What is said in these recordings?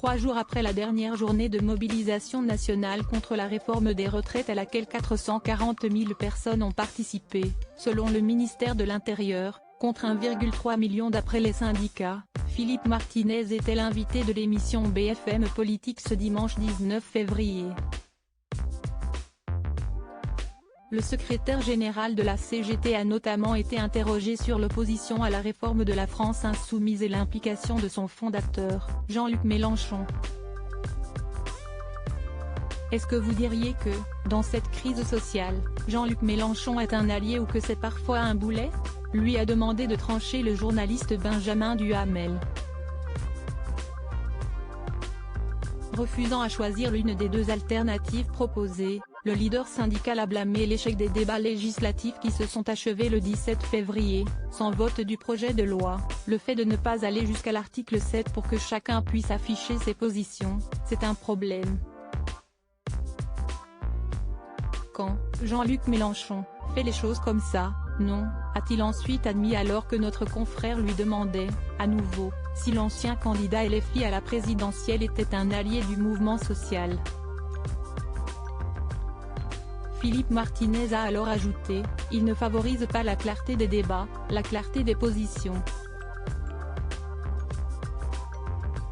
3 jours après la dernière journée de mobilisation nationale contre la réforme des retraites à laquelle 440 000 personnes ont participé, selon le ministère de l'Intérieur, contre 1,3 million d'après les syndicats, Philippe Martinez était l'invité de l'émission BFM Politique ce dimanche 19 février. Le secrétaire général de la CGT a notamment été interrogé sur l'opposition à la réforme de la France insoumise et l'implication de son fondateur, Jean-Luc Mélenchon. Est-ce que vous diriez que, dans cette crise sociale, Jean-Luc Mélenchon est un allié ou que c'est parfois un boulet ? Lui a demandé de trancher le journaliste Benjamin Duhamel. Refusant à choisir l'une des deux alternatives proposées, le leader syndical a blâmé l'échec des débats législatifs qui se sont achevés le 17 février, sans vote du projet de loi, le fait de ne pas aller jusqu'à l'article 7 pour que chacun puisse afficher ses positions, c'est un problème. Quand Jean-Luc Mélenchon fait les choses comme ça, non, a-t-il ensuite admis alors que notre confrère lui demandait, à nouveau, si l'ancien candidat LFI à la présidentielle était un allié du mouvement social. Philippe Martinez a alors ajouté, il ne favorise pas la clarté des débats, la clarté des positions.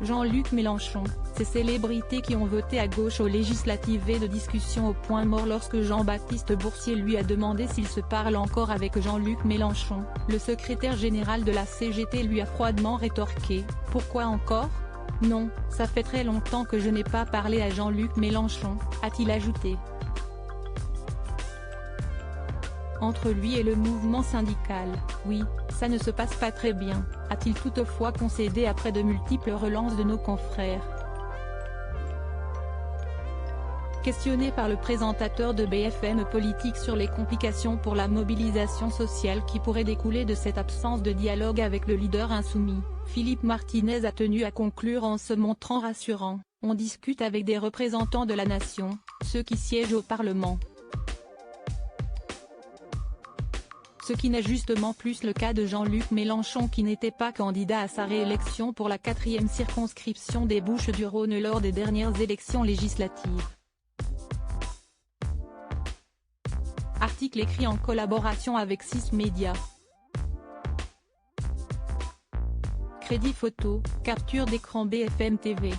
Jean-Luc Mélenchon, ces célébrités qui ont voté à gauche aux législatives et de discussion au point mort lorsque Jean-Baptiste Boursier lui a demandé s'il se parle encore avec Jean-Luc Mélenchon, le secrétaire général de la CGT lui a froidement rétorqué, « Pourquoi encore ? Non, ça fait très longtemps que je n'ai pas parlé à Jean-Luc Mélenchon », a-t-il ajouté. Entre lui et le mouvement syndical, oui, ça ne se passe pas très bien, a-t-il toutefois concédé après de multiples relances de nos confrères. Questionné par le présentateur de BFM Politique sur les complications pour la mobilisation sociale qui pourraient découler de cette absence de dialogue avec le leader insoumis, Philippe Martinez a tenu à conclure en se montrant rassurant, « On discute avec des représentants de la nation, ceux qui siègent au Parlement. » Ce qui n'est justement plus le cas de Jean-Luc Mélenchon qui n'était pas candidat à sa réélection pour la 4e circonscription des Bouches-du-Rhône lors des dernières élections législatives. Article écrit en collaboration avec 6 médias. Crédit photo, capture d'écran BFM TV.